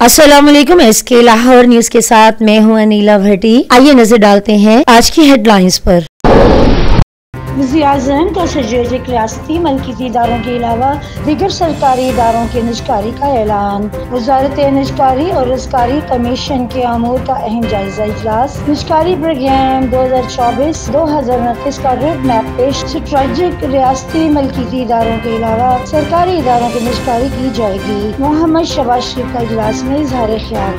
अस्सलाम वालेकुम। SK Lahore news के साथ मैं हूं अनीला भट्टी। आइए नजर डालते हैं आज की हेडलाइंस पर। वज़ीर-ए-आज़म का स्ट्रेटेजिक रियासती मलकियती इदारों के अलावा दीगर सरकारी इदारों के निजकारी का ऐलान। वज़ारत निजकारी और रज़कारी कमीशन के अमूर का अहम जायजा इजलास। निजकारी प्रोग्राम 2024-2029 का रोड मैप पेश। स्ट्रेटेजिक रियासती मलकियती इदारों के अलावा सरकारी इदारों की निजकारी की जाएगी। मोहम्मद शहबाज शरीफ का इजलास में इज़हार ख्याल।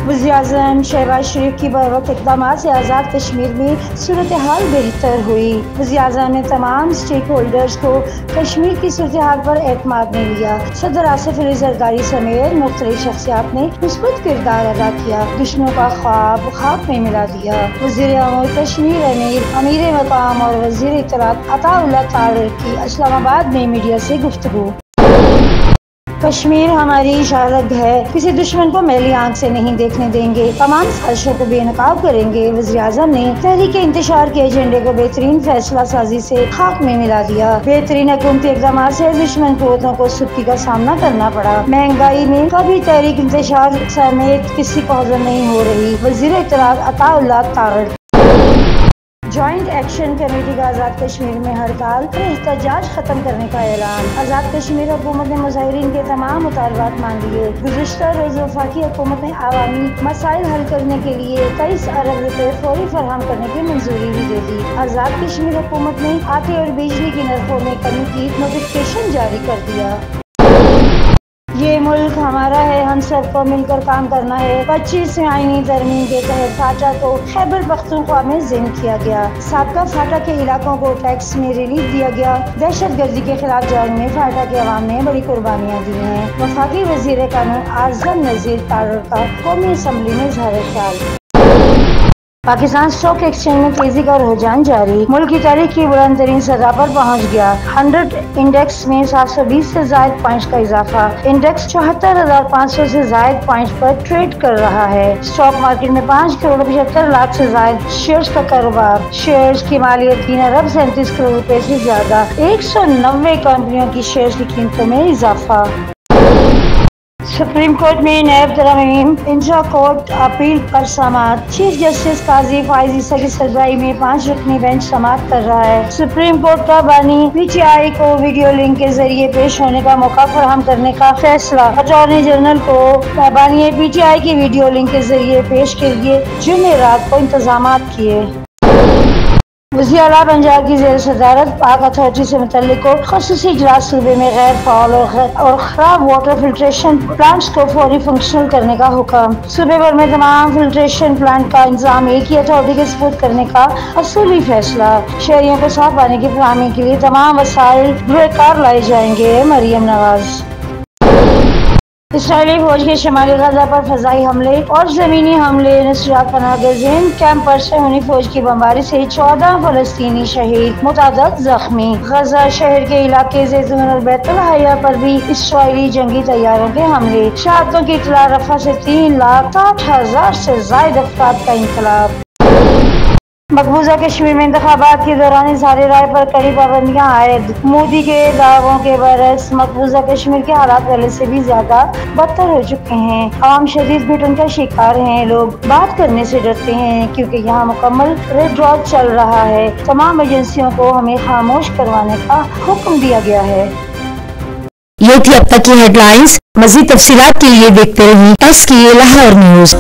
वज़ीर-ए-आज़म शहबाज शरीफ की बरवक्त इक़दाम से आज़ाद कश्मीर में सूरत हाल बेहतर हुई। वज़ीर-ए-आज़म ने तमाम स्टेक होल्डर्स को कश्मीर की सूरत हाल पर एतमाद में लिया। सदर आसिफ अली ज़रदारी समेत मुख्तलिफ शख्सियात ने मुस्बत किरदार अदा किया। दुश्मनों का ख्वाब खाक में मिला दिया। वज़ीर अमूर कश्मीर अमीर मकाम और वज़ीर इत्तलात अताउल्लाह तारर की इस्लामाबाद में मीडिया से गुफ्तगू। कश्मीर हमारी शहादत है, किसी दुश्मन को मैली आंख से नहीं देखने देंगे, तमाम साजिशों को बेनकाब करेंगे। वज़ीर-ए-आज़म ने तहरीक इंतशार के एजेंडे को बेहतरीन फैसला साजी से खाक में मिला दिया। बेहतरीन हुकूमती इक़दाम से दुश्मन कुव्वतों को सुस्ती का सामना करना पड़ा। महंगाई में कभी तहरीक इंतशार समेत किसी को हज़म नहीं हो रही। वज़ीर इत्तलात Ataullah Tarar. Joint action committee का आज़ाद कश्मीर में हड़ताल और एहतजाज खत्म करने का ऐलान। आज़ाद कश्मीर हुकूमत ने मुज़ाहिरीन के तमाम मुतालबात मान लिए। गुज़िश्ता रोज़ वफाकी हुकूमत ने आवामी मसाइल हल करने के लिए 23 अरब रुपए फौरी फराहम करने की मंजूरी भी दे दी। आज़ाद कश्मीर हुकूमत ने आटे और बिजली की नरखों में कमी की नोटिफिकेशन जारी कर दिया। ये मुल्क हमारा है, हम सबको मिलकर काम करना है। 25वीं आईनी तरमीम के तहत फाटा को खैबर पख्तूनख्वा में ज़िम्न किया गया। साबका फाटा के इलाकों को टैक्स में रिलीफ दिया गया। दहशत गर्दी के खिलाफ जंग में फाटा के अवाम ने बड़ी कुर्बानियाँ दी हैं। वफाकी वज़ीर कानून आज़म नज़ीर तारर का कौमी असम्बली में इज़हार ख्याल। पाकिस्तान स्टॉक एक्सचेंज में तेजी का रुझान जारी। मुल्क की तारीख की बुलंद तरीन सतह पर पहुँच गया। 100 इंडेक्स में 720 से ज़ायद पॉइंट्स का इजाफा। इंडेक्स 74,500 से ज़ायद पॉइंट्स पर ट्रेड कर रहा है। स्टॉक मार्केट में 5 करोड़ 75 लाख से ज़ायद शेयर्स का कारोबार। शेयर्स की मालियत 3 अरब 37 करोड़ रुपए से ज्यादा। 190 कंपनियों की शेयर्स की कीमतों में इजाफा। सुप्रीम कोर्ट में नैब तरमीम इंट्रा कोर्ट अपील पर समाअत। चीफ जस्टिस काजी फाइज ईसा की सरबराही में 5 रुकनी बेंच समाअत कर रहा है। सुप्रीम कोर्ट का बानी PTI को वीडियो लिंक के जरिए पेश होने का मौका फराहम करने का फैसला। अटॉर्नी जनरल को बानी PTI की वीडियो लिंक के जरिए पेश के लिए जुमेरात को इंतजामात किए। वज़ीर आला पंजाब की ज़ेर सदारत पाक अथॉरिटी से मुतल्लिक को ख़ुसूसी इजलास सूबे में गैर फ़ाल और ख़राब वाटर फिल्ट्रेशन प्लांट्स को फौरी फंक्शनल करने का हुक्म। सूबे भर में तमाम फिल्ट्रेशन प्लांट का इंतजाम एक ही अथॉरिटी के सपुर्द करने का असूली फैसला। शहरियों को साफ पानी की फराहमी के लिए तमाम वसाइल कार लाए जाएंगे। मरियम नवाज। इसराइली फौज के शमाली गजा पर फजाई हमले और जमीनी हमले। नुसरत पनाहगज़ीन कैंप पर शहरी फौज की बमबारी से 14 फलस्तीनी शहीद, मुतादद जख्मी। गजा शहर के इलाके ज़ैतून और बैतुल हया पर भी इसराइली जंगी तैयारों के हमले। शहादतों की इत्तला। रफा से 3,60,000 से ज़ायद अफराद का इंकलाब। मकबूजा कश्मीर में इंतखाबात के दौरान इज़हार राय पर कड़ी पाबंदियां आयद। मोदी के दावों के बरस मकबूजा कश्मीर के हालात पहले से भी ज्यादा बदतर हो चुके हैं। आवाम शदीद घुटन का शिकार हैं। लोग बात करने से डरते हैं क्योंकि यहाँ मुकम्मल विड्रॉल चल रहा है। तमाम एजेंसियों को हमें खामोश करवाने का हुक्म दिया गया है। ये थी अब तक की हेडलाइंस। मज़ीद तफसीलात के लिए देखते रहिए SK लाहौर न्यूज।